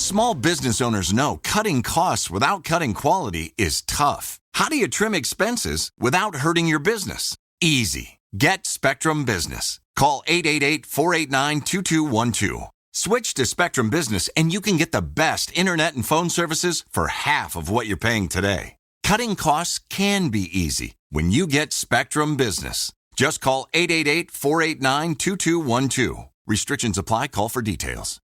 Small business owners know cutting costs without cutting quality is tough. How do you trim expenses without hurting your business? Easy. Get Spectrum Business. Call 888-489-2212. Switch to Spectrum Business and you can get the best internet and phone services for half of what you're paying today. Cutting costs can be easy when you get Spectrum Business. Just call 888-489-2212. Restrictions apply. Call for details.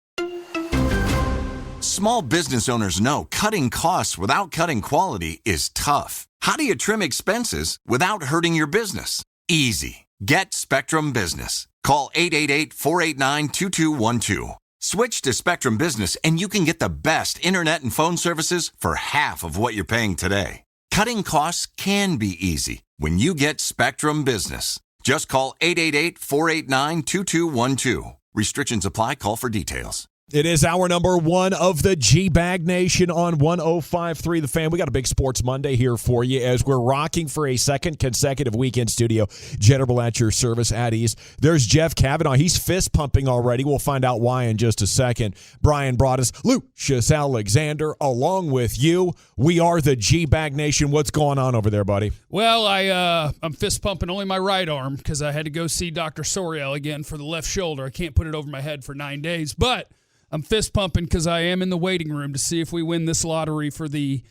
Small business owners know cutting costs without cutting quality is tough. How do you trim expenses without hurting your business? Easy. Get Spectrum Business. Call 888-489-2212. Switch to Spectrum Business and you can get the best internet and phone services for half of what you're paying today. Cutting costs can be easy when you get Spectrum Business. Just call 888-489-2212. Restrictions apply. Call for details. It is hour number one of the G-Bag Nation on 105.3 The Fan. We got a big Sports Monday here for you as we're rocking for a second consecutive weekend studio. General at your service at ease. There's Jeff Kavanaugh. He's fist pumping already. We'll find out why in just a second. Brian Broaddus, Lucius Alexander, along with you. We are the G-Bag Nation. What's going on over there, buddy? Well, I'm fist pumping only my right arm because I had to go see Dr. Soriel again for the left shoulder. I can't put it over my head for 9 days, but I'm fist pumping because I am in the waiting room to see if we win this lottery for the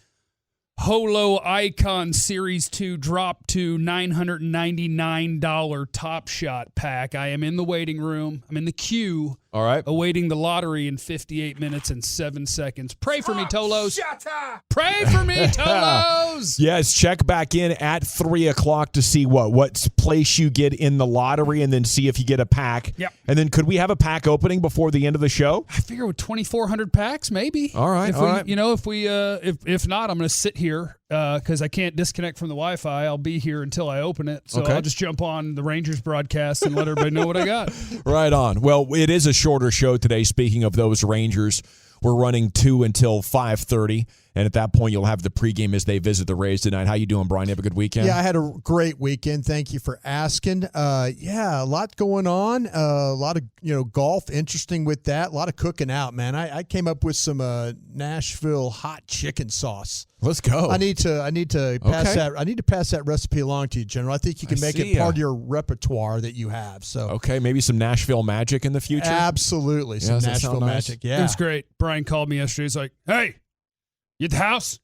Holo Icon Series 2 drop to $999 Top Shot pack. I am in the waiting room. I'm in the queue. All right. Awaiting the lottery in 58 minutes and 7 seconds. Pray for me, Tolos. Pray for me, Tolos. Yes, check back in at 3 o'clock to see what place you get in the lottery and then see if you get a pack. Yep. And then could we have a pack opening before the end of the show? I figure with 2,400 packs, maybe. All right. If not, I'm going to sit here because I can't disconnect from the Wi-Fi. I'll be here until I open it. So I'll just jump on the Rangers broadcast and let everybody know what I got. Right on. Well, it is a shorter show today. Speaking of those Rangers, we're running 2 until 5:30, and at that point you'll have the pregame as they visit the Rays tonight. How you doing, Brian? You have a good weekend? Yeah, I had a great weekend. Thank you for asking. A lot going on. A lot of golf. Interesting with that. A lot of cooking out, man. I came up with some Nashville hot chicken sauce. Let's go. I need to pass that. I need to pass that recipe along to you, General. I think you can make it part of your repertoire that you have. So okay, maybe some Nashville magic in the future. Absolutely, some Nashville magic. Yeah, it was great. Brian called me yesterday. He's like, "Hey, you at the house?"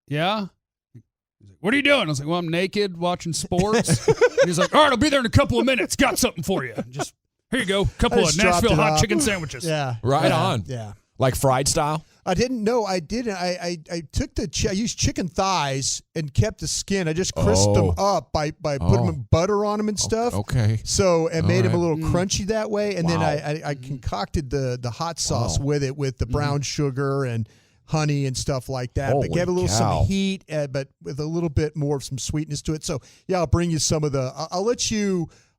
Yeah. He's like, "What are you doing?" I was like, "Well, I'm naked watching sports." And he's like, "All right, I'll be there in a couple of minutes. Got something for you. Just here you go, a couple of Nashville hot chicken sandwiches." Yeah, right on. Yeah, like fried style. I didn't know. I didn't. I took I used chicken thighs and kept the skin. I just crisped them up by putting butter on them and stuff. Okay. So it made them a little crunchy that way. And then I concocted the hot sauce with it with the brown sugar and honey and stuff like that. Holy but gave a little some heat, but with a little bit more of some sweetness to it. So yeah, I'll bring you some of the.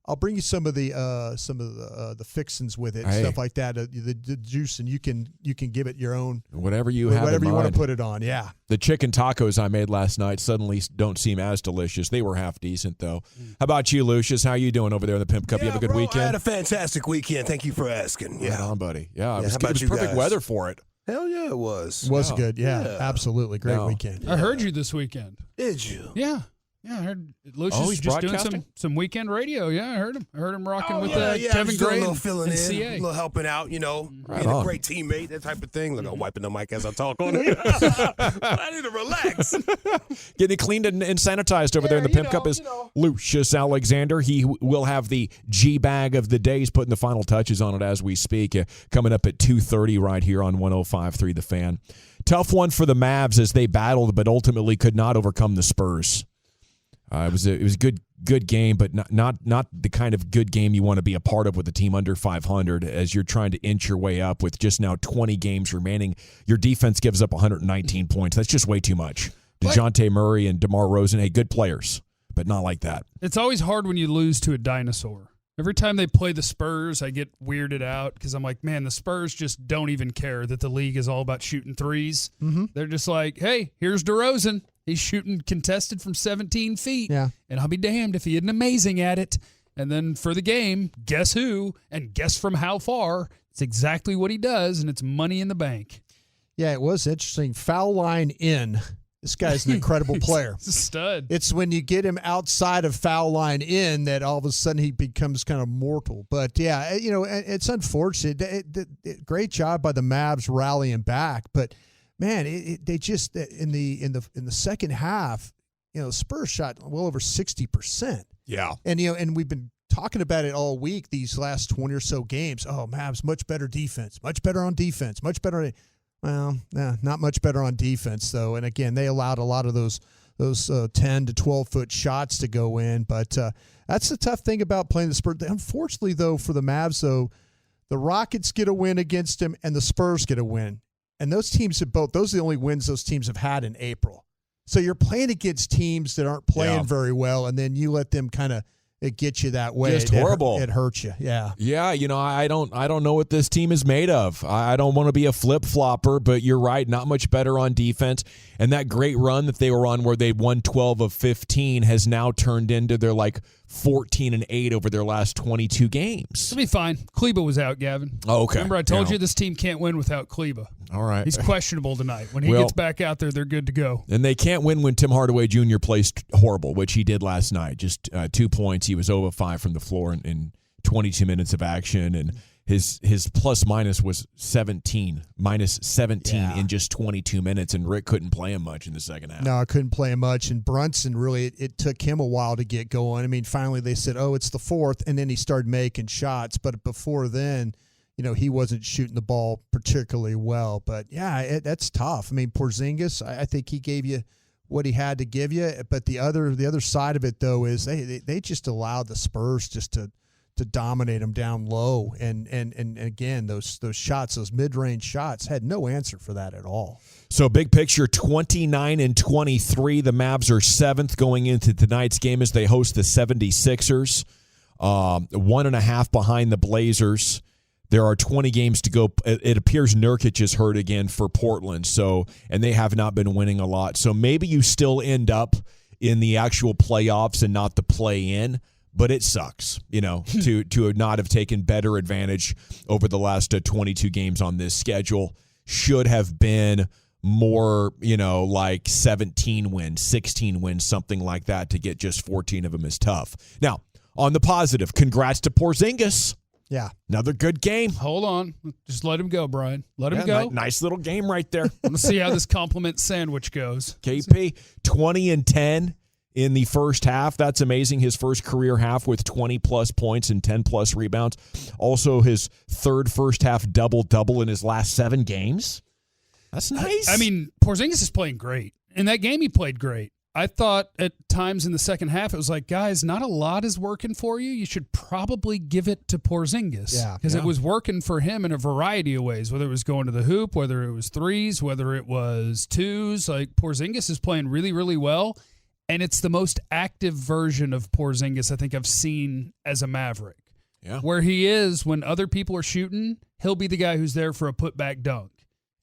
I'll bring you some of the fixins with it and stuff like that, the juice, and you can give it your own whatever you have, whatever in you mind. want to put it on. Yeah, the chicken tacos I made last night suddenly don't seem as delicious. They were half decent though. How about you, Lucius? How you doing over there in the Pimp Cup? You have a good weekend? I had a fantastic weekend. Thank you for asking. Yeah, right on, buddy. Yeah, it was perfect guys? weather for it. Hell yeah, it was. It was good. Yeah, absolutely great weekend. I heard you this weekend. Did you? Yeah. Yeah, I heard Lucius was just doing some weekend radio. Yeah, I heard him. I heard him rocking with Kevin Gray a little filling in, CA. a little helping out, being a great teammate, that type of thing. Look, I'm wiping the mic as I talk on it. I need to relax. Getting cleaned and sanitized over there in the Pimp Cup is Lucius Alexander. He will have the G-Bag of the day. He's putting the final touches on it as we speak. Coming up at 2:30 right here on 105.3 The Fan. Tough one for the Mavs as they battled, but ultimately could not overcome the Spurs. It was a good game, but not the kind of good game you want to be a part of with a team under 500 as you're trying to inch your way up with just now 20 games remaining. Your defense gives up 119 points. That's just way too much. DeJounte Murray and DeMar DeRozan, good players, but not like that. It's always hard when you lose to a dinosaur. Every time they play the Spurs, I get weirded out because I'm like, man, the Spurs just don't even care that the league is all about shooting threes. Mm-hmm. They're just like, hey, here's DeRozan. He's shooting contested from 17 feet. Yeah. And I'll be damned if he isn't amazing at it. And then for the game, guess who? And guess from how far? It's exactly what he does, and it's money in the bank. Yeah, it was interesting. Foul line in. This guy's an incredible player. He's a stud. It's when you get him outside of foul line in that all of a sudden he becomes kind of mortal. But, yeah, it's unfortunate. Great job by the Mavs rallying back. But, man, they just in the second half, Spurs shot well over 60%. Yeah. And we've been talking about it all week, these last 20 or so games. Oh, Mavs, much better defense, much better on defense, much better. Well, not much better on defense, though. And, again, they allowed a lot of those 10 to 12-foot shots to go in. But that's the tough thing about playing the Spurs. Unfortunately, though, for the Mavs, though, the Rockets get a win against them and the Spurs get a win. And those teams have those are the only wins those teams have had in April. So you're playing against teams that aren't playing very well, and then you let them kind of get you that way. Just horrible. It hurts you. Yeah. Yeah, I don't know what this team is made of. I don't want to be a flip-flopper, but you're right, not much better on defense. And that great run that they were on where they won 12 of 15 has now turned into their 14-8 over their last 22 games. It'll be fine. Kleba was out, Gavin. Oh, okay. Remember I told you this team can't win without Kleba. All right. He's questionable tonight. When he gets back out there, they're good to go. And they can't win when Tim Hardaway Jr. plays horrible, which he did last night. Just 2 points. He was 0 of 5 from the floor in 22 minutes of action, and his plus-minus was 17, minus 17 in just 22 minutes, and Rick couldn't play him much in the second half. No, I couldn't play him much, and Brunson really, it took him a while to get going. I mean, finally they said, it's the fourth, and then he started making shots, but before then, he wasn't shooting the ball particularly well. But, yeah, that's tough. I mean, Porzingis, I think he gave you what he had to give you, but the other side of it, though, is they just allowed the Spurs just to dominate them down low, and again, those shots, those mid-range shots, had no answer for that at all. So big picture, 29-23. The Mavs are 7th going into tonight's game as they host the 76ers, 1.5 behind the Blazers. There are 20 games to go. It appears Nurkic is hurt again for Portland, and they have not been winning a lot. So maybe you still end up in the actual playoffs and not the play-in. But it sucks, to not have taken better advantage over the last 22 games on this schedule. Should have been more, 17 wins, 16 wins, something like that. To get just 14 of them is tough. Now, on the positive, congrats to Porzingis. Yeah. Another good game. Hold on. Just let him go, Brian. Let him go. Nice little game right there. Let's see how this compliment sandwich goes. KP, 20-10. In the first half. That's amazing. His first career half with 20-plus points and 10-plus rebounds. Also his third first-half double-double in his last 7 games. That's nice. I mean, Porzingis is playing great. In that game, he played great. I thought at times in the second half, it was like, guys, not a lot is working for you. You should probably give it to Porzingis. Yeah. Because it was working for him in a variety of ways, whether it was going to the hoop, whether it was threes, whether it was twos. Like, Porzingis is playing really, really well. And it's the most active version of Porzingis I think I've seen as a Maverick. Yeah. Where he is, when other people are shooting, he'll be the guy who's there for a putback dunk.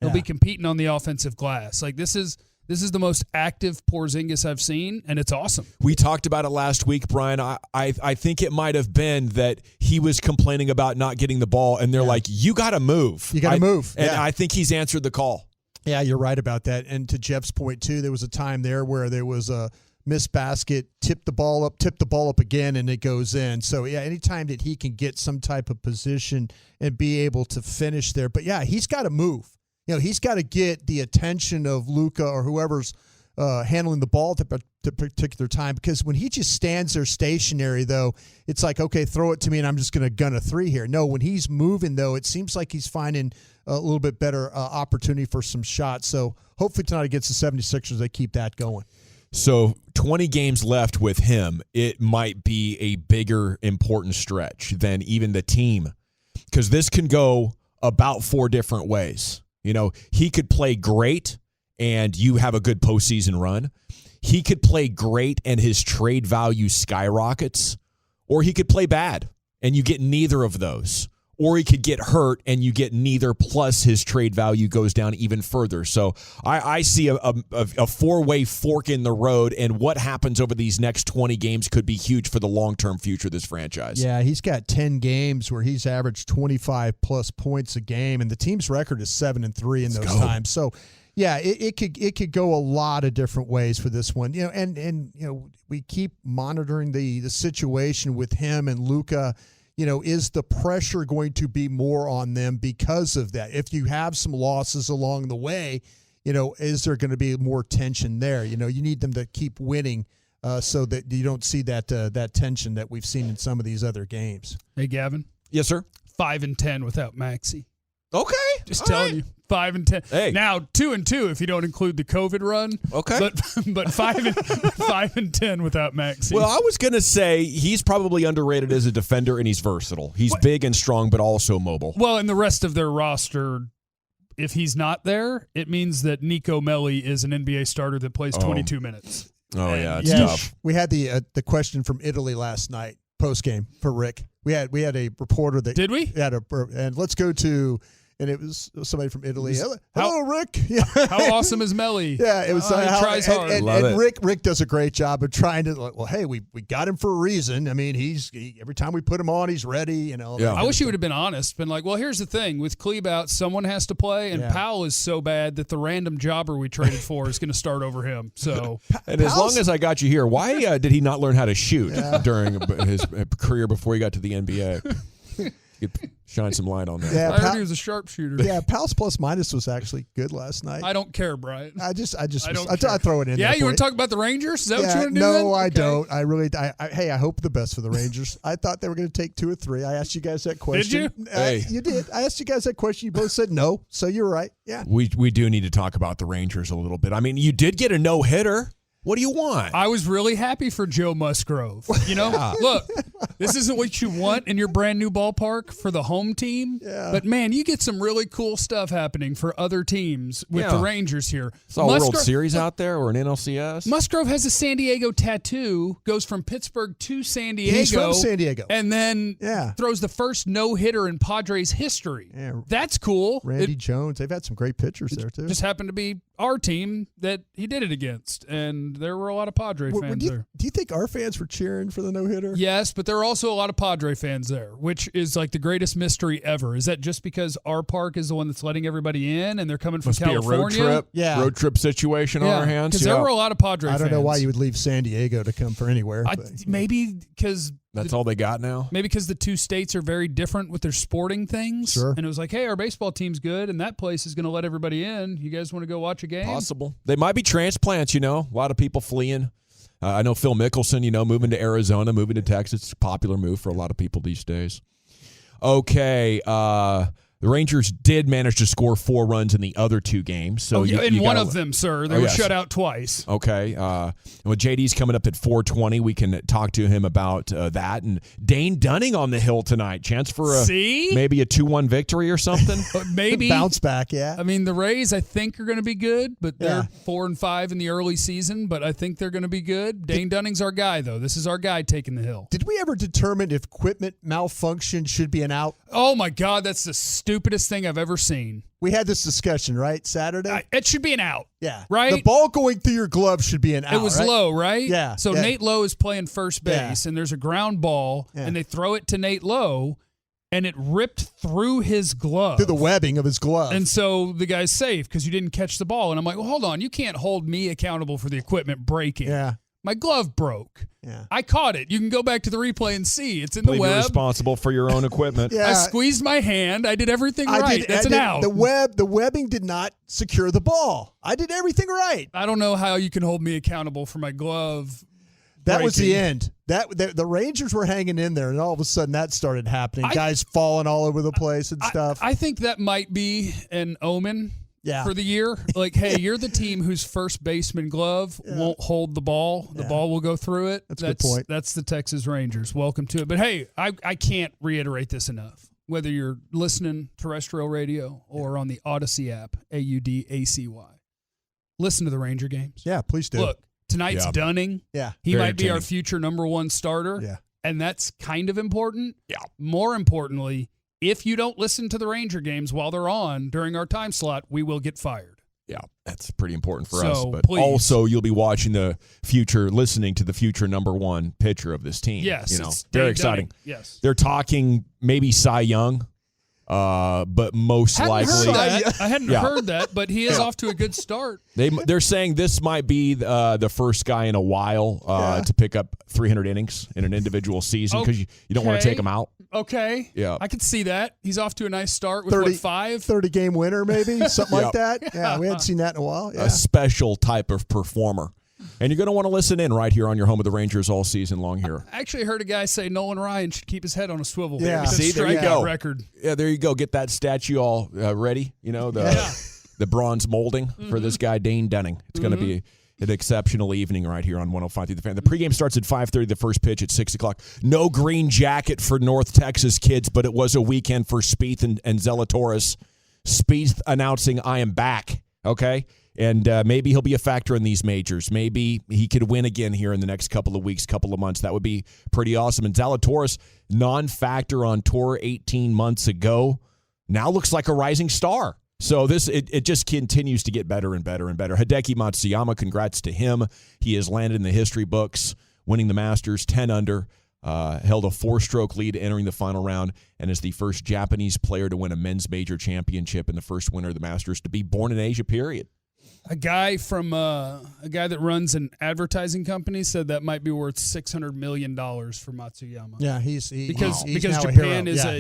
He'll be competing on the offensive glass. Like, this is the most active Porzingis I've seen, and it's awesome. We talked about it last week, Brian. I think it might have been that he was complaining about not getting the ball, and they're like, you got to move. You got to move. And I think he's answered the call. Yeah, you're right about that. And to Jeff's point, too, there was a time there where there was a missed basket, tip the ball up again, and it goes in. So, yeah, anytime that he can get some type of position and be able to finish there. But, yeah, he's got to move. He's got to get the attention of Luka or whoever's handling the ball at the particular time, because when he just stands there stationary, though, it's like, okay, throw it to me and I'm just going to gun a three here. No, when he's moving, though, it seems like he's finding a little bit better opportunity for some shots. So hopefully tonight against the 76ers, they keep that going. So 20 games left with him, it might be a bigger, important stretch than even the team, because this can go about 4 different ways. He could play great and you have a good postseason run. He could play great and his trade value skyrockets, or he could play bad and you get neither of those, or he could get hurt and you get neither, plus his trade value goes down even further. So I see a four-way fork in the road, and what happens over these next 20 games could be huge for the long-term future of this franchise. Yeah, he's got 10 games where he's averaged 25-plus points a game, and the team's record is 7-3 in those times. So, yeah, it could go a lot of different ways for this one. And we keep monitoring the situation with him and Luka. Is the pressure going to be more on them because of that? If you have some losses along the way, is there going to be more tension there? You need them to keep winning so that you don't see that tension that we've seen in some of these other games. Hey, Gavin. Yes, sir. 5-10 without Maxey. Okay. Just telling you. 5-10. Hey. Now 2-2 if you don't include the COVID run. Okay. But 5-10 without Maxey. Well, I was going to say he's probably underrated as a defender, and he's versatile. He's big and strong, but also mobile. Well, and the rest of their roster, if he's not there, it means that Nico Melli is an NBA starter that plays 22 minutes. Oh, yeah, it's tough. We had the question from Italy last night post game for Rick. We had a reporter that did we? And let's go to. And it was somebody from Italy. Hello, Rick. Yeah. How awesome is Melli? Yeah, it was. He tries hard. And Rick does a great job of trying to. Well, hey, we got him for a reason. I mean, every time we put him on, he's ready. Yeah. I wish he would have been honest. Been like, well, here's the thing with Klebe out, someone has to play, and Powell is so bad that the random jobber we traded for is going to start over him. So, and as long as I got you here, why did he not learn how to shoot during his career before he got to the NBA? Shine some light on that. Yeah, I heard he was a sharpshooter. Yeah, Powell's plus minus was actually good last night. I don't care, Brian. I throw it in. Yeah, there you want to talk about the Rangers? Is that what you want to do? No, then? I don't. I really. Hey, I hope the best for the Rangers. I thought they were going to take 2 or 3. I asked you guys that question. Did you? You did. I asked you guys that question. You both said no, so you're right. Yeah. We do need to talk about the Rangers a little bit. I mean, you did get a no-hitter. What do you want? I was really happy for Joe Musgrove. Look, this isn't what you want in your brand new ballpark for the home team. Yeah. But, man, you get some really cool stuff happening for other teams with the Rangers here. Saw a World Series out there or an NLCS. Musgrove has a San Diego tattoo, goes from Pittsburgh to San Diego. He's from San Diego. And then throws the first no-hitter in Padres history. Yeah. That's cool. Randy Jones. They've had some great pitchers there, too. Just happened to be our team that he did it against, and there were a lot of Padre fans there. Do you think our fans were cheering for the no-hitter? Yes, but there are also a lot of Padre fans there, which is like the greatest mystery ever. Is that just because our park is the one that's letting everybody in, and they're coming from California? Must be a road trip, road trip situation on our hands. Because there were a lot of Padre fans. I don't know why you would leave San Diego to come for anywhere. Maybe because that's all they got now. Maybe because the two states are very different with their sporting things. Sure. And it was like, hey, our baseball team's good, and that place is going to let everybody in. You guys want to go watch a game? Possible. They might be transplants, A lot of people fleeing. I know Phil Mickelson, moving to Arizona, moving to Texas. It's a popular move for a lot of people these days. Okay. The Rangers did manage to score 4 runs in the other 2 games. So in one of them, sir. They were shut out twice. Okay. And with JD's coming up at 4:20, we can talk to him about that. And Dane Dunning on the hill tonight. Chance for maybe a 2-1 victory or something? Maybe. Bounce back, yeah. I mean, the Rays, I think, are going to be good, but they're 4-5 in the early season, but I think they're going to be good. Dane Dunning's our guy, though. This is our guy taking the hill. Did we ever determine if equipment malfunction should be an out? Oh, my God. That's the stupidest thing I've ever seen. We had this discussion, right, Saturday? It should be an out. Yeah. Right? The ball going through your glove should be an out. It was low, right? Yeah. So Nate Lowe is playing first base, and there's a ground ball, and they throw it to Nate Lowe, and it ripped through his glove. Through the webbing of his glove. And so the guy's safe because you didn't catch the ball. And I'm like, well, hold on. You can't hold me accountable for the equipment breaking. Yeah. My glove broke. Yeah. I caught it. You can go back to the replay and see. It's in the web. You're responsible for your own equipment. I squeezed my hand. I did everything right. That's an out. The webbing did not secure the ball. I did everything right. I don't know how you can hold me accountable for my glove. That was the end. The Rangers were hanging in there, and all of a sudden that started happening. Guys falling all over the place and stuff. I think that might be an omen. For the year. Like, hey, you're the team whose first baseman glove won't hold the ball. The ball will go through it. That's a good point. That's the Texas Rangers. Welcome to it. But, hey, I can't reiterate this enough. Whether you're listening terrestrial radio or on the Odyssey app, AUDACY, listen to the Ranger games. Yeah, please do. Look, tonight's Dunning. Yeah. He Very might be our entertaining. future number 1 starter. Yeah. And that's kind of important. Yeah. More importantly, if you don't listen to the Ranger games while they're on during our time slot, we will get fired. Yeah, that's pretty important for So, us. But please. also, you'll be watching listening to the future number one pitcher of this team. Yes, it's Dave very exciting. Dunning. Yes. They're talking maybe Cy Young, but most likely. I hadn't heard that, but he is off to a good start. They're saying this might be the first guy in a while to pick up 300 innings in an individual season because you don't want to take him out. Okay. Yeah. I could see that. He's off to a nice start with 30-game winner, maybe something like that. Yeah, we hadn't seen that in a while. Yeah. A special type of performer. And you're going to want to listen in right here on your home of the Rangers all season long here. I actually heard a guy say Nolan Ryan should keep his head on a swivel. Yeah. See, there you go. Record. Yeah, there you go. Get that statue all ready. The bronze molding for this guy, Dane Dunning. It's going to be an exceptional evening right here on 105 through the Fan. The pregame starts at 5:30, the first pitch at 6 o'clock. No green jacket for North Texas kids, but it was a weekend for Spieth and Zalatoris. Spieth announcing, I am back, okay? And maybe he'll be a factor in these majors. Maybe he could win again here in the next couple of weeks, couple of months. That would be pretty awesome. And Zalatoris, non-factor on tour 18 months ago, now looks like a rising star. So it just continues to get better and better and better. Hideki Matsuyama, congrats to him. He has landed in the history books, winning the Masters 10 under, held a 4-stroke lead entering the final round, and is the first Japanese player to win a men's major championship and the first winner of the Masters to be born in Asia, period. A guy that runs an advertising company said that might be worth $600 million for Matsuyama. Yeah, because now Japan is a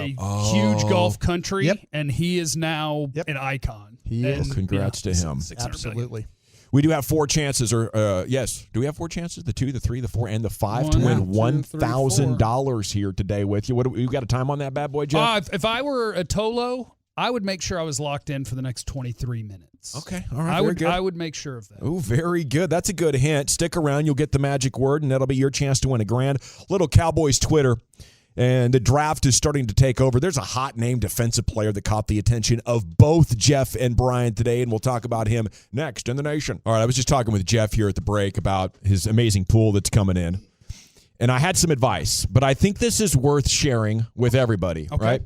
huge golf country, and he is now an icon. He is. Congrats to him. Absolutely. We do have 4 chances, yes. Do we have 4 chances? The 2, the 3, the 4, and the 5 to win $1,000 here today with you. You got a time on that bad boy, Jeff? If I were a Tolo, I would make sure I was locked in for the next 23 minutes. Okay, all right. I would make sure of that. Oh, very good. That's a good hint. Stick around. You'll get the magic word, and that'll be your chance to win $1,000. Little Cowboys Twitter, and the draft is starting to take over. There's a hot name defensive player that caught the attention of both Jeff and Brian today, and we'll talk about him next in the nation. All right, I was just talking with Jeff here at the break about his amazing pool that's coming in, and I had some advice, but I think this is worth sharing with everybody, right?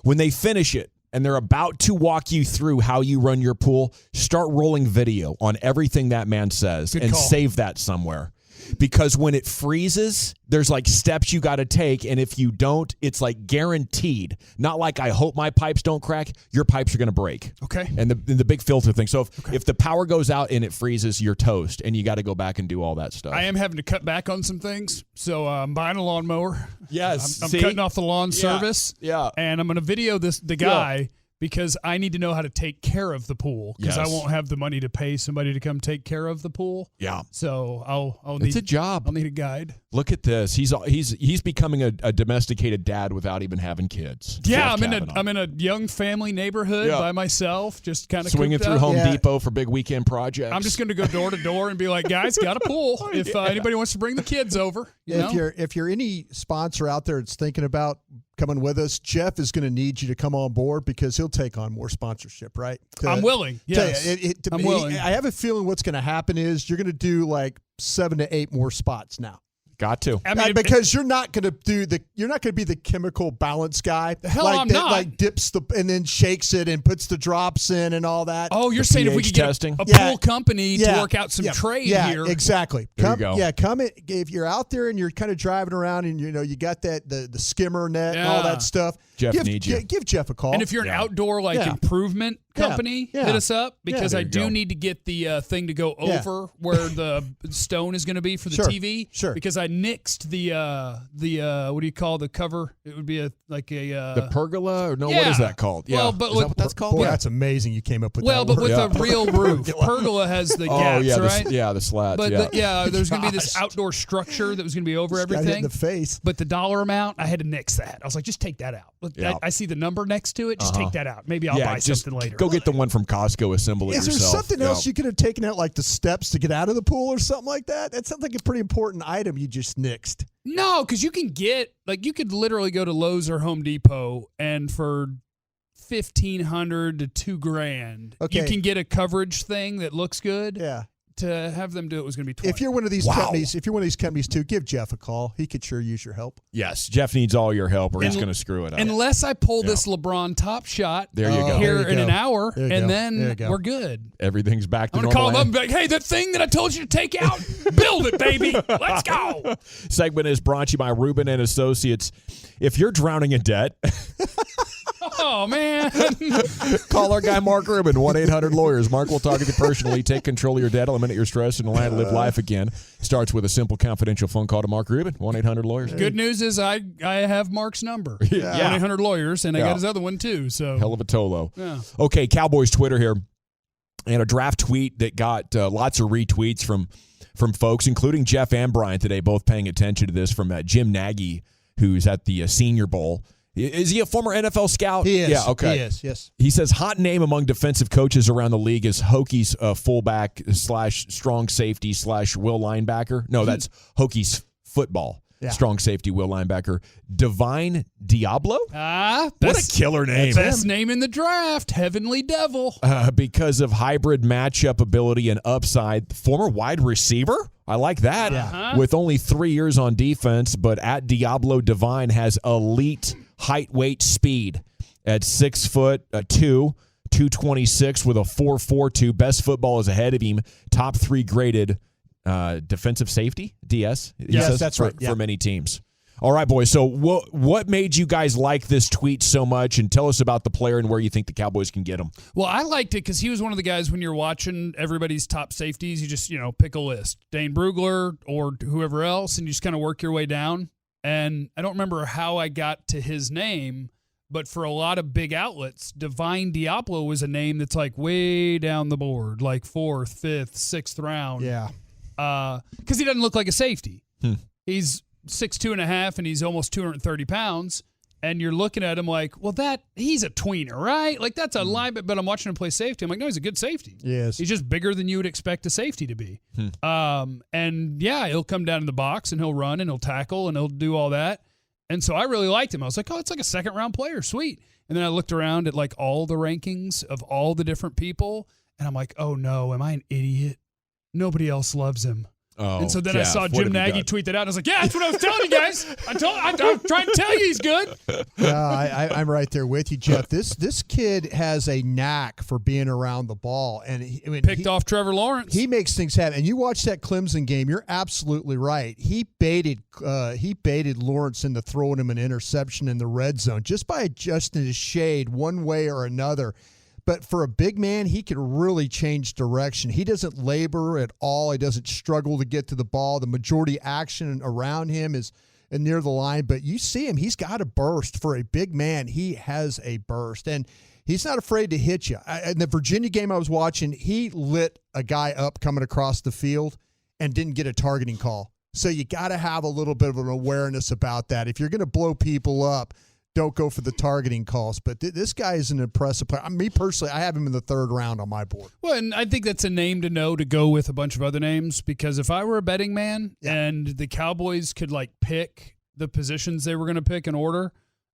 When they finish it and they're about to walk you through how you run your pool, start rolling video on everything that man says and save that somewhere. Because when it freezes, there's like steps you got to take, and if you don't, it's like guaranteed. Not like I hope my pipes don't crack. Your pipes are going to break. Okay. And the big filter thing. So if the power goes out and it freezes, you're toast, and you got to go back and do all that stuff. I am having to cut back on some things, so I'm buying a lawnmower. Yes. I'm cutting off the lawn service. Yeah. And I'm going to video the guy. Because I need to know how to take care of the pool. Because I won't have the money to pay somebody to come take care of the pool. Yeah. So I'll need a job. I'll need a guide. Look at this. He's becoming a domesticated dad without even having kids. Yeah, I'm in a young family neighborhood by myself, just kind of swinging through Home Depot for big weekend projects. I'm just going to go door to door and be like, guys, got a pool. If anybody wants to bring the kids over, if you're any sponsor out there that's thinking about coming with us, Jeff is going to need you to come on board because he'll take on more sponsorship, right? I'm willing. Yes. I'm willing. I have a feeling what's going to happen is you're going to do like 7 to 8 more spots now. Got to. Because you're not going to be the chemical balance guy. The hell I'm not. Like dips and then shakes it and puts the drops in and all that. Oh, you're saying if we could get a pool company to work out some trade here. Yeah, exactly. There you go. Yeah, if you're out there and you're kind of driving around and you got that the skimmer net and all that stuff. Jeff needs you. Give Jeff a call. And if you're an outdoor improvement company, hit us up because I do need to get the thing to go over where the stone is going to be for the TV. Sure. Because I nixed the what do you call the cover? It would be the pergola or what is that called? Yeah. Well, but is that what that's called? Boy, that's amazing. You came up with that. Well, but with a real roof. Pergola has the gaps, right? The slats. But there's going to be this outdoor structure that was going to be over everything. Got hit in the face. But the dollar amount, I had to nix that. I was like, just take that out. I see the number next to it. Just take that out. Maybe I'll buy something later. Go get the one from Costco. Assemble it yourself. Is there something else you could have taken out, like the steps to get out of the pool or something like that? That sounds like a pretty important item you just nixed. No, because you can you could literally go to Lowe's or Home Depot and for $1,500 to $2,000, you can get a coverage thing that looks good. Yeah. to have them do it was going to be 20. If you're one of these companies too, give Jeff a call. He could sure use your help. Yes, Jeff needs all your help, or he's going to screw it up. Unless I pull this LeBron Top Shot there you go. here in an hour, and then we're good. Everything's back to I'm normal. I'm going to call him up and be like, hey, that thing that I told you to take out, build it, baby. Let's go. Segment is brought to you by Rubin & Associates. If you're drowning in debt... Oh, man. Call our guy Mark Rubin, 1-800-LAWYERS. Mark will talk to you personally, take control of your debt, eliminate your stress, and allow you to live life again. Starts with a simple, confidential phone call to Mark Rubin, 1-800-LAWYERS. Good news is I have Mark's number, 1-800-LAWYERS, and I got his other one, too. So hell of a Tolo. Yeah. Okay, Cowboys Twitter here, and a draft tweet that got lots of retweets from folks, including Jeff and Brian today, both paying attention to this, from Jim Nagy, who's at the Senior Bowl. Is he a former NFL scout? He is. Yeah, okay. He is, yes. He says hot name among defensive coaches around the league is Hokies fullback / strong safety / will linebacker. No, that's Hokies football. Yeah. Strong safety, will linebacker. Divine Diablo? What a killer name. Best name in the draft, Heavenly Devil. Because of hybrid matchup ability and upside. Former wide receiver? I like that. Yeah. With only 3 years on defense, but at Diablo Divine has elite height, weight, speed at 6'2", 226 with a 4.42. Best football is ahead of him. Top 3 graded defensive safety, DS. Yes, that's right. For many teams. All right, boys. So what made you guys like this tweet so much? And tell us about the player and where you think the Cowboys can get him. Well, I liked it because he was one of the guys when you're watching everybody's top safeties, you just, pick a list. Dane Brugler or whoever else, and you just kind of work your way down. And I don't remember how I got to his name, but for a lot of big outlets, Divine Diablo was a name that's like way down the board, like 4th, 5th, 6th round. Yeah. Because he doesn't look like a safety. He's 6'2.5", and he's almost 230 pounds. And you're looking at him like, well, he's a tweener, right? Like, that's a linebacker, but I'm watching him play safety. I'm like, no, he's a good safety. Yes. He's just bigger than you would expect a safety to be. And, yeah, he'll come down in the box, and he'll run, and he'll tackle, and he'll do all that. And so I really liked him. I was like, oh, it's like a second-round player. Sweet. And then I looked around at, like, all the rankings of all the different people, and I'm like, oh, no, am I an idiot? Nobody else loves him. Oh, and so then Jeff, I saw Jim Nagy tweet that out. And I was like, yeah, that's what I was telling you guys. I'm trying to tell you he's good. I'm right there with you, Jeff. This kid has a knack for being around the ball. And picked off Trevor Lawrence. He makes things happen. And you watch that Clemson game, you're absolutely right. He baited Lawrence into throwing him an interception in the red zone just by adjusting his shade one way or another. But for a big man, he can really change direction. He doesn't labor at all. He doesn't struggle to get to the ball. The majority action around him is near the line. But you see him, he's got a burst. For a big man, he has a burst. And he's not afraid to hit you. In the Virginia game I was watching, he lit a guy up coming across the field and didn't get a targeting call. So you got to have a little bit of an awareness about that. If you're going to blow people up, don't go for the targeting calls. But this guy is an impressive player. Me personally, I have him in the 3rd round on my board. Well, and I think that's a name to know to go with a bunch of other names, because if I were a betting man and the Cowboys could pick the positions they were going to pick in order,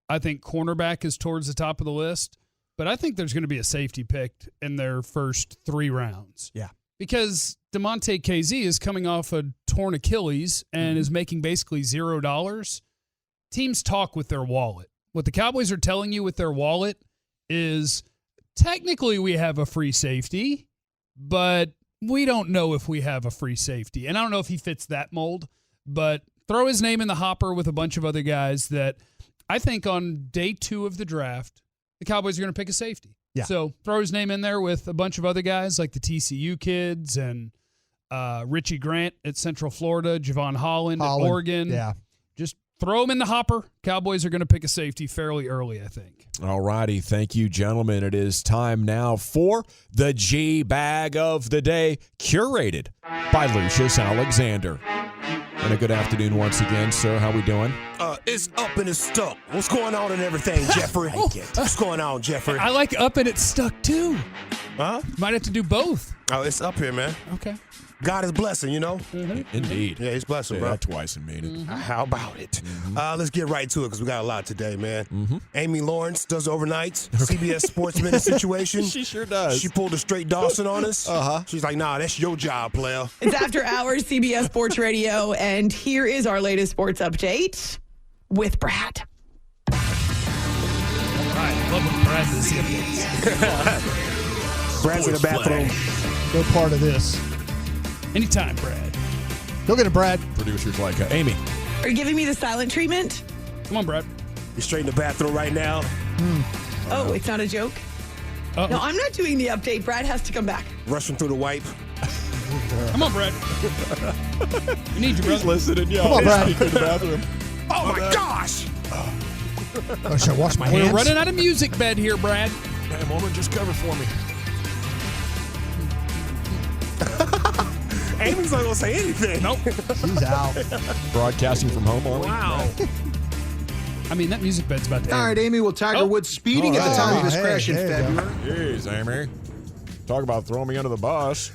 I think cornerback is towards the top of the list. But I think there's going to be a safety picked in their first 3 rounds. Yeah. Because DeMonte KZ is coming off a torn Achilles and is making basically $0. Teams talk with their wallet. What the Cowboys are telling you with their wallet is technically we have a free safety, but we don't know if we have a free safety. And I don't know if he fits that mold, but throw his name in the hopper with a bunch of other guys that I think on day 2 of the draft, the Cowboys are going to pick a safety. Yeah. So throw his name in there with a bunch of other guys like the TCU kids and Richie Grant at Central Florida, Javon Holland at Oregon. Yeah. Just throw them in the hopper. Cowboys are going to pick a safety fairly early, I think. All righty. Thank you, gentlemen. It is time now for the G-Bag of the Day, curated by Lucius Alexander. And a good afternoon once again, sir. How we doing? It's up and it's stuck. What's going on and everything, Jeffrey? What's going on, Jeffrey? I like up and it's stuck, too. Huh? Might have to do both. Oh, it's up here, man. Okay. God is blessing, you know? Mm-hmm. Indeed. Yeah, he's blessing, Say bro. that twice and made it. Mm-hmm. How about it? Let's get right to it because we got a lot today, man. Amy Lawrence does overnights, CBS Sports Minute situation. She sure does. She pulled a straight Dawson on us. She's like, nah, that's your job, player. It's After Hours, CBS Sports Radio, and here is our latest sports update with Brad. All right, love when Brad does the updates. Brad's in the bathroom. No part of this. Anytime, Brad. Go get it, Brad. Producers like Amy. Are you giving me the silent treatment? Come on, Brad. You're straight in the bathroom right now. Oh, it's not a joke? Uh-oh. No, I'm not doing the update. Brad has to come back. Rushing through the wipe. Come on, Brad. We need you, He's brother. listening. Yeah, Come on, Brad. in the bathroom. Oh, my gosh. Oh, should I wash my hands? We're running out of music bed here, Brad. Hey, woman, just cover for me. Amy's not going to say anything. Nope. He's out. Broadcasting from home, are we? Wow. I mean, that music bed's about to All end. right, Amy. Well, Tiger Woods speeding at the time of his crash in February. Jeez, Amy. Talk about throwing me under the bus.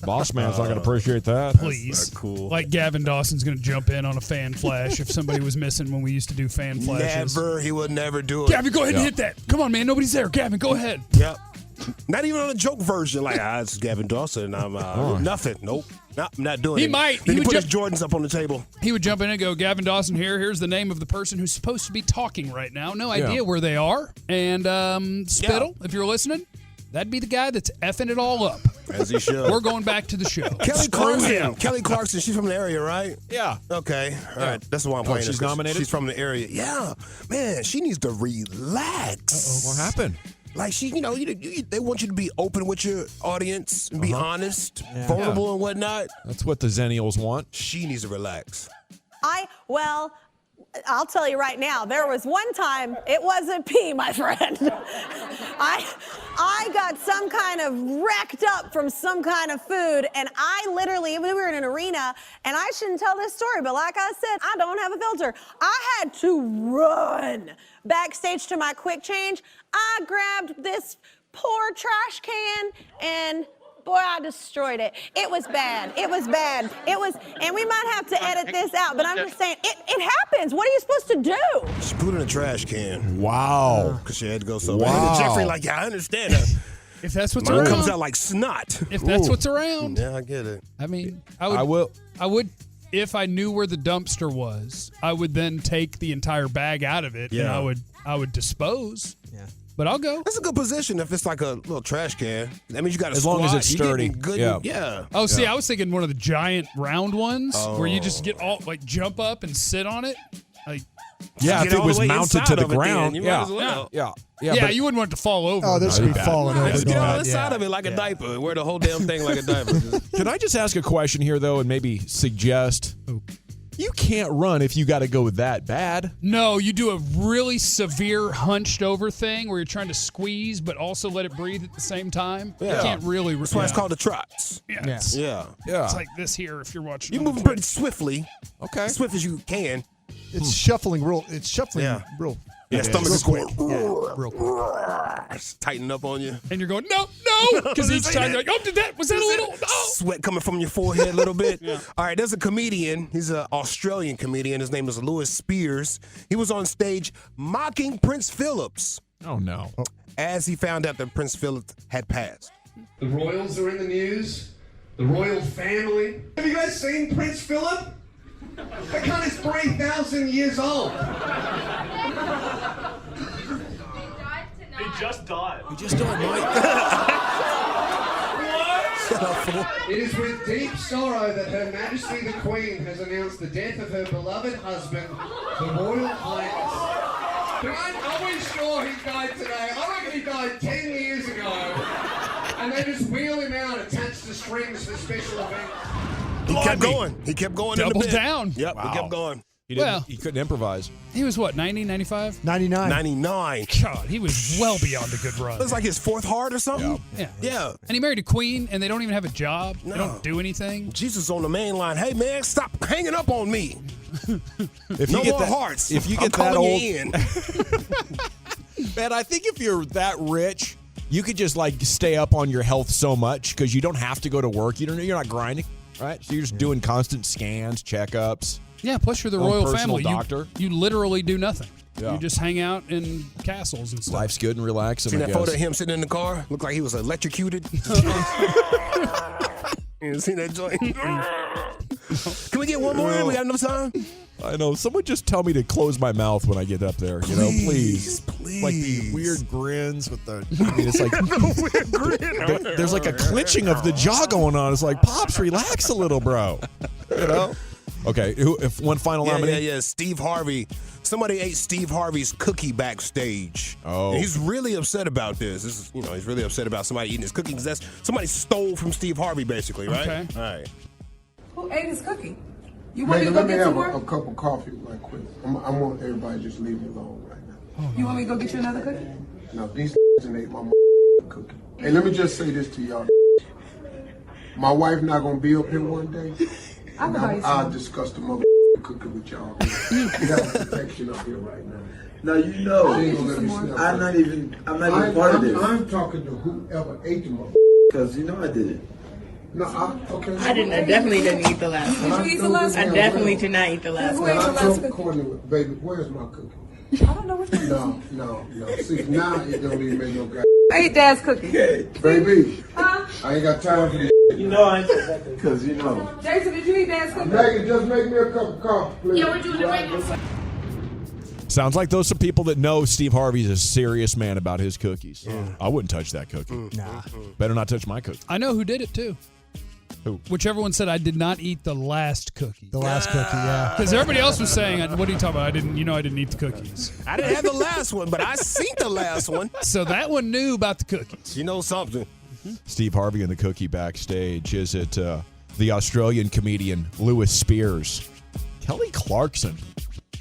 Boss man's not going to appreciate that. Please. Cool. Like Gavin Dawson's going to jump in on a fan flash if somebody was missing when we used to do fan flashes. Never. He would never do it. Gavin, go ahead and hit that. Come on, man. Nobody's there. Gavin, go ahead. Yep. Not even on a joke version. Like, it's Gavin Dawson. I'm nothing. Nope. I'm not doing it. He might. Then He he would put his Jordans up on the table. He would jump in and go, Gavin Dawson here. Here's the name of the person who's supposed to be talking right now. No idea where they are. And Spittle, if you're listening, that'd be the guy that's effing it all up. As he should. We're going back to the show. Kelly Clarkson. Kelly Clarkson. She's from the area, right? Yeah. Okay. All right. That's the one I'm playing. she's nominated? She's from the area. Yeah. Man, she needs to relax. What happened? Like, she, they want you to be open with your audience and be honest, vulnerable and whatnot. That's what the Zennials want. She needs to relax. I'll tell you right now, there was one time, it wasn't pee, my friend. I got some kind of wrecked up from some kind of food, and I literally, we were in an arena, and I shouldn't tell this story, but like I said, I don't have a filter. I had to run backstage to my quick change. I grabbed this poor trash can, and boy, I destroyed it. It was bad. It was bad. It was, and we might have to edit this out, but I'm just saying, it happens. What are you supposed to do? She put it in a trash can. Wow. Because she had to go so Wow. bad. Jeffrey, like, yeah, I understand that. If that's what's Mine around. comes out like snot. If that's what's around. Yeah, I get it. I mean, I will. if I knew where the dumpster was, I would then take the entire bag out of it, and Yeah. I would dispose. Yeah. But I'll go. That's a good position if it's like a little trash can. That means you got to As long as it's sturdy. Good, Yeah. yeah. Oh, see, I was thinking one of the giant round ones where you just get all like jump up and sit on it. Like, Yeah, Get if it all the was way mounted inside to the of it then. ground. You might Yeah. as well. Yeah. yeah, but you wouldn't want it to fall over. Oh, this would be bad. falling over. Just get all going, inside of it like a diaper. Wear the whole damn thing like a diaper. Can I just ask a question here, though, and maybe suggest? You can't run if you got to go that bad. No, you do a really severe hunched over thing where you're trying to squeeze but also let it breathe at the same time. Yeah. You can't really. That's why it's called the trots. Yeah. Yeah. It's, Yeah. Yeah. it's like this here if you're watching. You're on moving the pretty swiftly. Okay. As swift as you can. It's shuffling real. It's shuffling Yeah. real. Yeah, stomach is real quick. quick. Yeah, real quick. Tighten up on you. and you're going, no, because each time you're like, oh, was that a little? Oh. Sweat coming from your forehead a little bit. All right, there's a comedian. He's an Australian comedian. His name is Lewis Spears. He was on stage mocking Prince Phillips Oh, no. as he found out that Prince Philip had passed. The royals are in the news. The royal family. Have you guys seen Prince Philip? That cunt is 3,000 years old. He just died. You just don't like It is with deep sorrow that Her Majesty the Queen has announced the death of her beloved husband, the Royal Highness. Are we sure he died today? I reckon he died 10 years ago. And they just wheel him out attached to strings for special events. He kept going. He kept going in the Double bit. down. Yep, Wow. he kept going. He couldn't improvise. He was what, 90, 95? 99. 99. God, he was well beyond a good run. It was like his fourth heart or something. Yeah. Yeah. And he married a queen, and they don't even have a job. No. They don't do anything. Jesus on the main line. Hey, man, stop hanging up on me. If No you get more that, hearts. If you I'm get that calling old, you in. man, I think if you're that rich you could just like stay up on your health so much because you don't have to go to work. You're not grinding, right? So you're just doing constant scans, checkups. Yeah, plus you're the royal family. Doctor. You literally do nothing. Yeah. You just hang out in castles and stuff. Life's good and relaxing. Seen that photo of him sitting in the car? Looked like he was electrocuted. You seen that joint? Can we get one more in? We got enough time? I know. Someone just tell me to close my mouth when I get up there. Please. Like the weird grins with the. I mean, it's like there's like a clenching of the jaw going on. It's like, Pops, relax a little, bro. You know. Okay. If one final nominee. Yeah. Steve Harvey. Somebody ate Steve Harvey's cookie backstage. Oh. And he's really upset about this. He's really upset about somebody eating his cookie because that's somebody stole from Steve Harvey, basically, right? Okay. All right. Who ate his cookie? You want me to go get some more? A cup of coffee right quick. I want everybody to just leave me alone right now. You want me to go get you another cookie? No, these ate my cookie. Hey, let me just say this to y'all. My wife not gonna be up here one day. I'll discuss the cookie with y'all. We have protection up here right now. Now you know. I'm not even part of this. I'm talking to whoever ate the because you know I did it. No, okay. I definitely didn't eat the last one. Did you eat the last one? I definitely did not eat the last one. Who ate the last cookie? Courtney, baby, where's my cookie? I don't know what you're doing. No. See, now it don't even make no guy. I ate Dad's cookie. Baby, huh? I ain't got time for this. You know I ain't because you know. Jason, did you eat Dad's cookie? Megan, just make me a cup of coffee, please. Yeah, we're doing it right now. Sounds like those are people that know Steve Harvey's a serious man about his cookies. I wouldn't touch that cookie. Nah. Better not touch my cookie. I know who did it too. Who? Whichever one said I did not eat the last cookie. The last cookie, yeah. Because everybody else was saying, "What are you talking about? I didn't eat the cookies." I didn't have the last one, but I seen the last one. So that one knew about the cookies. You know something. Steve Harvey and the cookie backstage. Is it the Australian comedian Lewis Spears? Kelly Clarkson.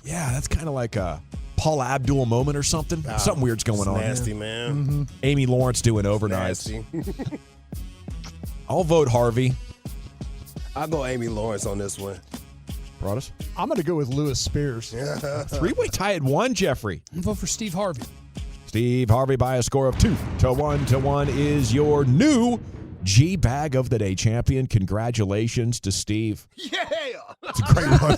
Yeah, that's kind of like a Paul Abdul moment or something. Something weird's going on. Nasty, man. Amy Lawrence doing overnights. Nasty. I'll vote Harvey. I'll go Amy Lawrence on this one. Broadus? I'm going to go with Lewis Spears. Three-way tie at 1, Jeffrey. I'm vote for Steve Harvey. Steve Harvey by a score of 2-1 is your new G-Bag of the Day champion. Congratulations to Steve. Yeah! It's a great one.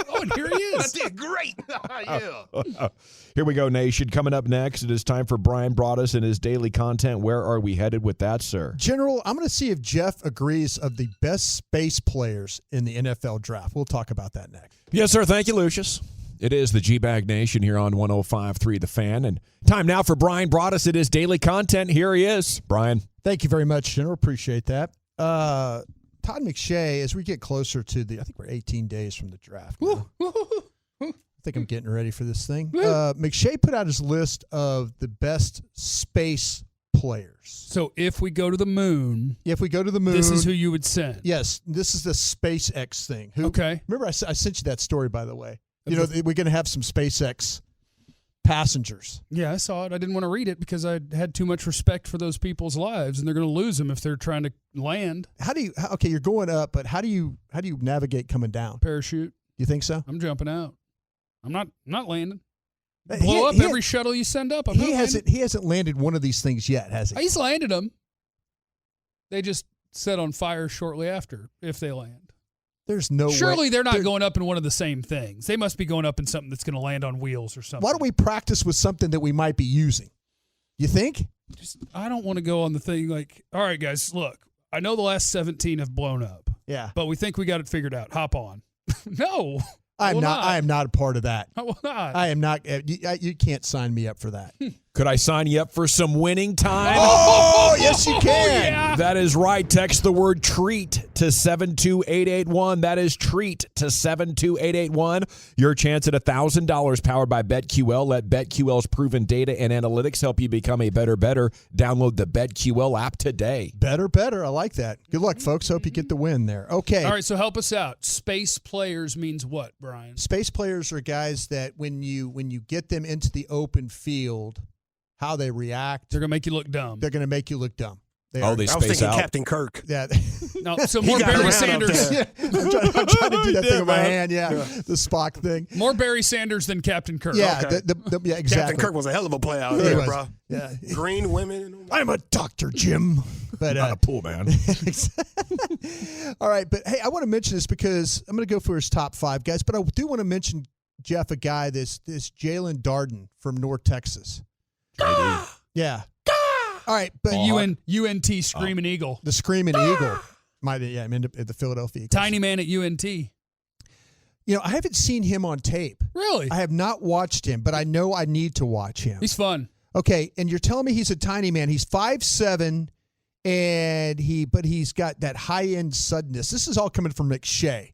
Oh, and here he is. I did great. Yeah. Here we go, Nation. Coming up next, it is time for Brian Broadus and his daily content. Where are we headed with that, sir? General, I'm going to see if Jeff agrees of the best space players in the NFL draft. We'll talk about that next. Yes, sir. Thank you, Lucius. It is the G-Bag Nation here on 105.3 The Fan. And time now for Brian Broadus. It is daily content. Here he is. Brian. Thank you very much, General. Appreciate that. Todd McShay, as we get closer to I think we're 18 days from the draft. I think I'm getting ready for this thing. McShay put out his list of the best space players. So if we go to the moon, this is who you would send. Yes, this is the SpaceX thing. Okay. Remember, I sent you that story, by the way. You know, we're going to have some SpaceX passengers. Yeah, I saw it. I didn't want to read it because I had too much respect for those people's lives, and they're going to lose them if they're trying to land. Okay, you're going up, but how do you navigate coming down? Parachute. You think so? I'm jumping out. I'm not landing. Blow up every shuttle you send up. He hasn't landed one of these things yet, has he? He's landed them. They just set on fire shortly after if they land. There's no Surely way. They're not going up in one of the same things. They must be going up in something that's going to land on wheels or something. Why don't we practice with something that we might be using? You think? I don't want to go on the thing like, all right, guys, look, I know the last 17 have blown up. Yeah. But we think we got it figured out. Hop on. No. I am not a part of that. I will not. I am not. You can't sign me up for that. Could I sign you up for some winning time? Oh, yes, you can. Yeah. That is right. Text the word treat to 72881. That is treat to 72881. Your chance at $1,000 powered by BetQL. Let BetQL's proven data and analytics help you become a better. Download the BetQL app today. Better. I like that. Good luck, folks. Hope you get the win there. Okay. All right, so help us out. Space players means what, Brian? Space players are guys that when you get them into the open field, how they react. They're going to make you look dumb. They're going to make you look dumb. They I was thinking out. Captain Kirk. Yeah. No, so more Barry Sanders. Yeah. I'm trying to do that thing with my hand. Yeah, the Spock thing. More Barry Sanders than Captain Kirk. Yeah, Okay. yeah, exactly. Captain Kirk was a hell of a play out there, bro. Yeah. Green women. I'm a Dr. Jim. But, not a pool man. All right, but hey, I want to mention this because I'm going to go for his top 5 guys, but I do want to mention, Jeff, a guy, this Jalen Darden from North Texas. Yeah. All right, but UNT Screaming Eagle. The Screaming Eagle. I'm in the Philadelphia Eagles. Tiny man at UNT. You know, I haven't seen him on tape. Really? I have not watched him, but I know I need to watch him. He's fun. Okay, and you're telling me he's a tiny man. He's 5'7", and he's got that high-end suddenness. This is all coming from McShay.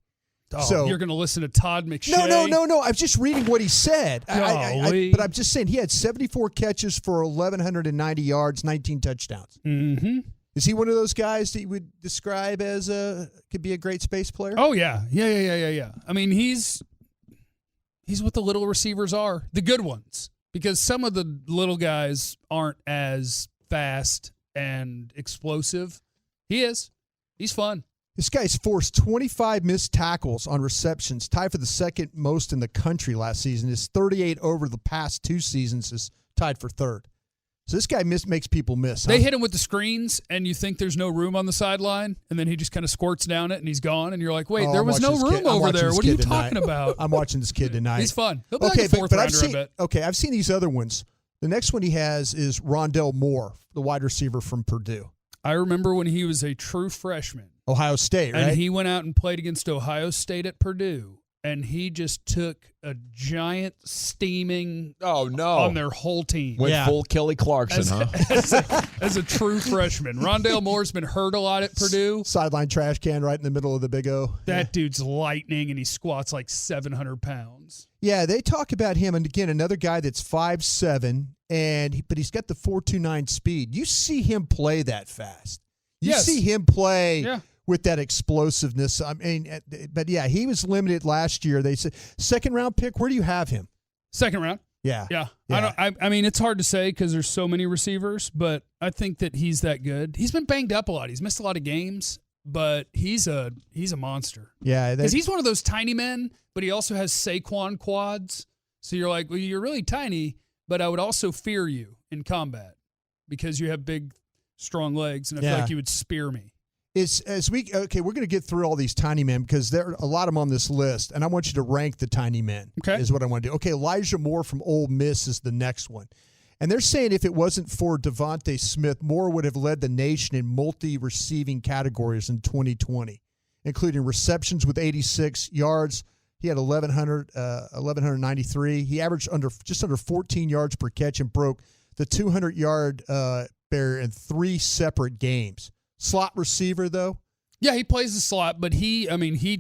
Oh, so you're going to listen to Todd McShay? No. I was just reading what he said. But I'm just saying he had 74 catches for 1,190 yards, 19 touchdowns. Mm-hmm. Is he one of those guys that you would describe as could be a great space player? Oh, yeah. Yeah. I mean, he's what the little receivers are, the good ones, because some of the little guys aren't as fast and explosive. He is. He's fun. This guy's forced 25 missed tackles on receptions, tied for the second most in the country last season. His 38 over the past 2 seasons is tied for third. So this guy makes people miss. They hit him with the screens, and you think there's no room on the sideline, and then he just kind of squirts down it, and he's gone, and you're like, wait, there was no room over there. What are you talking about? I'm watching this kid tonight. He's fun. He'll be like a fourth rounder, I bet. Okay, I've seen these other ones. The next one he has is Rondell Moore, the wide receiver from Purdue. I remember when he was a true freshman. Ohio State, right? And he went out and played against Ohio State at Purdue, and he just took a giant steaming on their whole team. Went full Kelly Clarkson, as a true freshman. Rondell Moore's been hurt a lot at Purdue. Sideline trash can right in the middle of the Big O. That dude's lightning, and he squats like 700 pounds. Yeah, they talk about him, and again, another guy that's 5'7", but he's got the 4.29 speed. You see him play that fast. You see him play with that explosiveness. I mean, but yeah, he was limited last year. They said second round pick. Where do you have him? Second round. Yeah. I mean, it's hard to say because there's so many receivers, but I think that he's that good. He's been banged up a lot. He's missed a lot of games, but he's a monster. Yeah, because he's one of those tiny men, but he also has Saquon quads. So you're like, well, you're really tiny, but I would also fear you in combat because you have big, strong legs, and I feel like you would spear me. We're going to get through all these tiny men because there are a lot of them on this list, and I want you to rank the tiny men. Okay, is what I want to do. Okay, Elijah Moore from Ole Miss is the next one, and they're saying if it wasn't for Devontae Smith, Moore would have led the nation in multi-receiving categories in 2020, including receptions with 86 yards. He had 1,193. He averaged just under 14 yards per catch and broke the 200-yard barrier in 3 separate games. Slot receiver, though? Yeah, he plays the slot, but he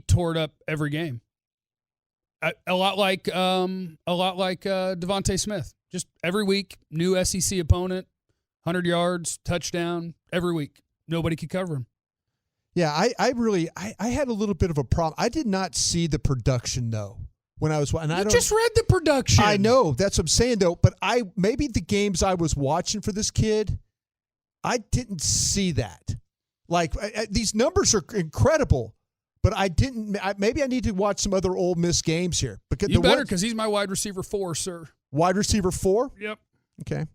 tore it up every game. A lot like Devontae Smith. Just every week, new SEC opponent, 100 yards, touchdown, every week. Nobody could cover him. Yeah, I had a little bit of a problem. I did not see the production, though. When I was, and I just read the production. I know, that's what I'm saying, though. But maybe the games I was watching for this kid, I didn't see that. Like these numbers are incredible, but I didn't. Maybe I need to watch some other Ole Miss games here. Because because he's my wide receiver 4, sir. Wide receiver 4? Yep. Okay.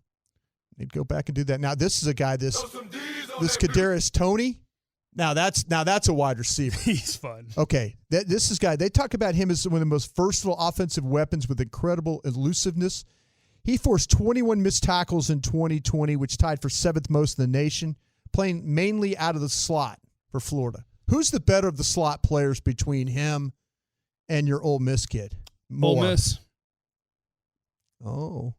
Need to go back and do that. Now this is a guy. This Kadarius Toney. Now that's a wide receiver. He's fun. Okay, this is a guy. They talk about him as one of the most versatile offensive weapons with incredible elusiveness. He forced 21 missed tackles in 2020, which tied for 7th most in the nation, playing mainly out of the slot for Florida. Who's the better of the slot players between him and your Ole Miss kid? Ole Miss. Oh.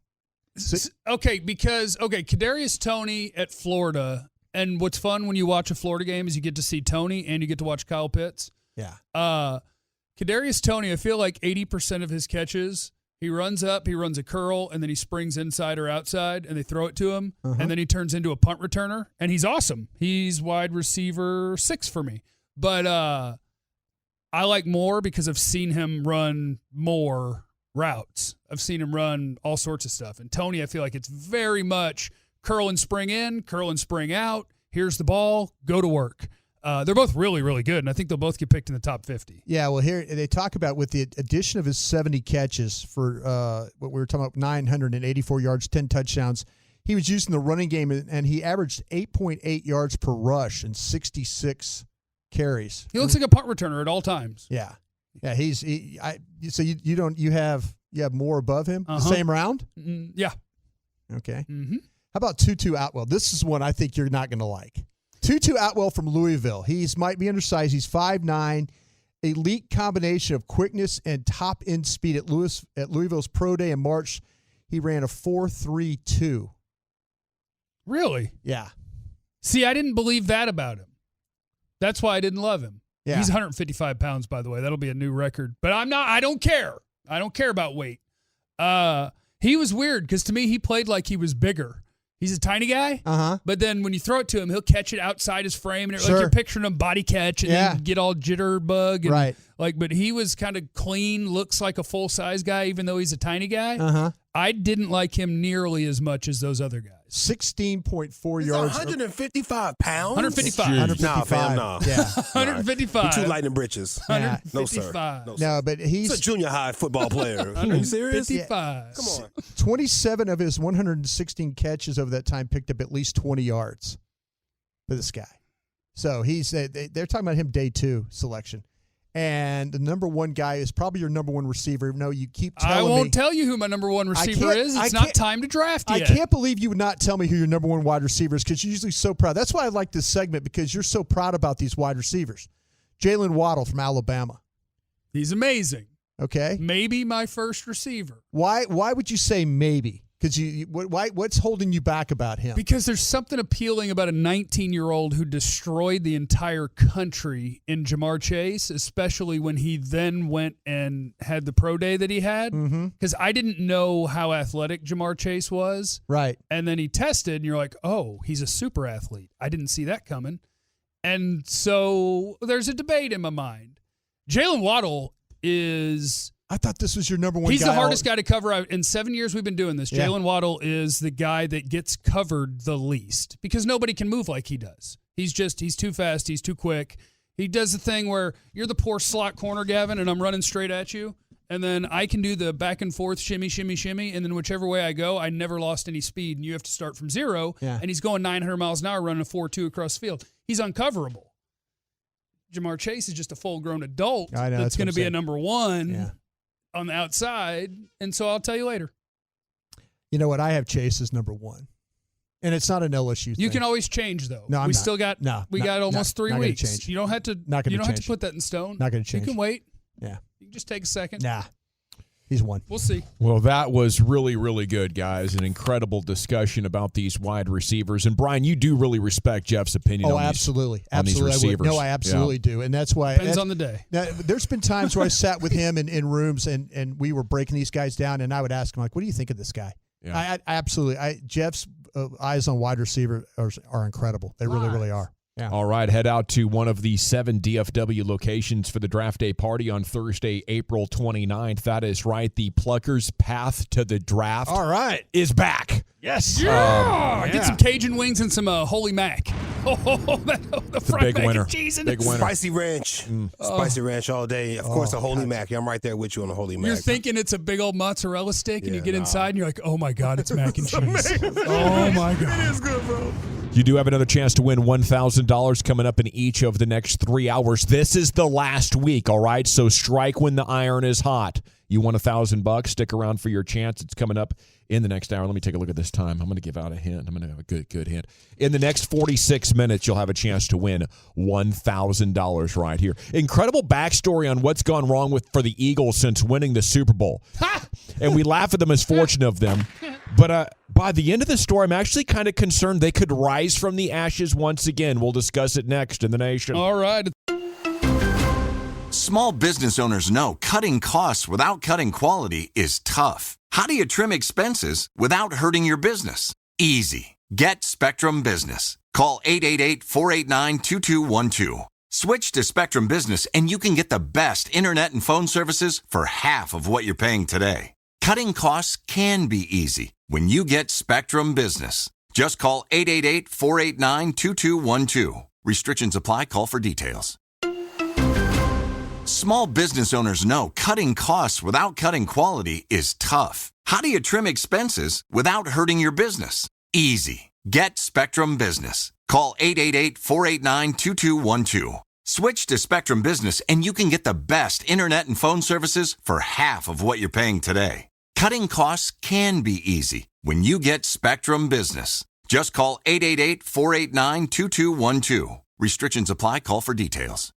Kadarius Toney at Florida. And what's fun when you watch a Florida game is you get to see Toney and you get to watch Kyle Pitts. Yeah. Kadarius Toney, I feel like 80% of his catches, he runs up, he runs a curl, and then he springs inside or outside, and they throw it to him, and then he turns into a punt returner, and he's awesome. He's wide receiver 6 for me. But I like Moore because I've seen him run more routes. I've seen him run all sorts of stuff. And Toney, I feel like it's very much curl and spring in, curl and spring out. Here's the ball. Go to work. They're both really, really good, and I think they'll both get picked in the top 50. Yeah, well, here they talk about with the addition of his 70 catches for what we were talking about, 984 yards, 10 touchdowns. He was using the running game, and he averaged 8.8 yards per rush and 66 carries. He looks like a punt returner at all times. Yeah, so you have more above him the same round. Yeah. Okay. Mm-hmm. How about Tutu Atwell? This is one I think you're not going to like. Tutu Atwell from Louisville. He's might be undersized. He's 5'9", elite combination of quickness and top end speed at Louisville's pro day in March. He ran a 4.32. Really? Yeah. See, I didn't believe that about him. That's why I didn't love him. Yeah. He's 155 pounds, by the way. That'll be a new record. But I don't care. I don't care about weight. He was weird because to me, he played like he was bigger. He's a tiny guy, but then when you throw it to him, he'll catch it outside his frame, and like you're picturing him body catch and then get all jitterbug. And right. But he was kind of clean, looks like a full-size guy, even though he's a tiny guy. I didn't like him nearly as much as those other guys. 16.4 yards. 155 pounds? 155. 155. Nah, fam, nah. Yeah. 155. You're too light in britches. Yeah. No, sir. No, but he's a junior high football player. Are you serious? 155. Come on. 27 of his 116 catches over that time picked up at least 20 yards for this guy. So they're talking about him day 2 selection. And the number one guy is probably your number one receiver, even though you keep telling me. I won't tell you who my number one receiver is. It's not time to draft yet. I can't believe you would not tell me who your number one wide receiver is because you're usually so proud. That's why I like this segment, because you're so proud about these wide receivers. Jalen Waddle from Alabama. He's amazing. Okay. Maybe my first receiver. Why would you say maybe? Because what's holding you back about him? Because there's something appealing about a 19-year-old who destroyed the entire country in Jamar Chase, especially when he then went and had the pro day that he had. Because I didn't know how athletic Jamar Chase was. Right. And then he tested, and you're like, oh, he's a super athlete. I didn't see that coming. And so there's a debate in my mind. Jalen Waddle is... I thought this was your number one guy. He's the hardest guy to cover. In 7 years we've been doing this, Jalen Waddle is the guy that gets covered the least because nobody can move like he does. He's too fast. He's too quick. He does the thing where you're the poor slot corner, Gavin, and I'm running straight at you. And then I can do the back and forth shimmy, shimmy, shimmy. And then whichever way I go, I never lost any speed. And you have to start from zero. Yeah. And he's going 900 miles an hour running a 4.2 across the field. He's uncoverable. Jamar Chase is just a full-grown adult that's going to be a number one on the outside. And so I'll tell you later. You know what? I have Chase as number one. And it's not an LSU thing. You can always change, though. No, we still got almost 3 weeks. Change. You don't have to. Not you don't change. have to put that in stone. Not going to change. You can wait. Yeah. You can just take a second. Nah. He's one. We'll see. Well, that was really, really good, guys. An incredible discussion about these wide receivers. And, Brian, you do really respect Jeff's opinion on absolutely. these, on these receivers. No, I absolutely do. And that's why. Depends on the day. Now, there's been times where I sat with him in rooms and we were breaking these guys down, and I would ask him, like, what do you think of this guy? Yeah. I absolutely. Jeff's eyes on wide receiver are incredible. They really, really are. Yeah. All right, head out to one of the 7 DFW locations for the draft day party on Thursday, April 29th. That is right. The Pluckers Path to the Draft is back. Yes. Yeah. Get some Cajun wings and some Holy Mac. The fried big winner. And cheese and big winner. Spicy ranch. Spicy ranch all day. Of course, a Holy Mac. Yeah, I'm right there with you on the Holy Mac. You're thinking it's a big old mozzarella stick, and you get inside, and you're like, oh, my God, it's mac and cheese. Oh, my God. It is good, bro. You do have another chance to win $1,000 coming up in each of the next 3 hours. This is the last week, all right? So strike when the iron is hot. You won $1,000. Stick around for your chance. It's coming up in the next hour. Let me take a look at this time. I'm going to give out a hint. I'm going to have a good hint. In the next 46 minutes, you'll have a chance to win $1,000 right here. Incredible backstory on what's gone wrong for the Eagles since winning the Super Bowl. And we laugh at the misfortune of them. But by the end of the story, I'm actually kind of concerned they could rise from the ashes once again. We'll discuss it next in The Nation. All right. Small business owners know cutting costs without cutting quality is tough. How do you trim expenses without hurting your business? Easy. Get Spectrum Business. Call 888-489-2212. Switch to Spectrum Business and you can get the best internet and phone services for half of what you're paying today. Cutting costs can be easy when you get Spectrum Business. Just call 888-489-2212. Restrictions apply. Call for details. Small business owners know cutting costs without cutting quality is tough. How do you trim expenses without hurting your business? Easy. Get Spectrum Business. Call 888-489-2212. Switch to Spectrum Business and you can get the best internet and phone services for half of what you're paying today. Cutting costs can be easy when you get Spectrum Business. Just call 888-489-2212. Restrictions apply. Call for details.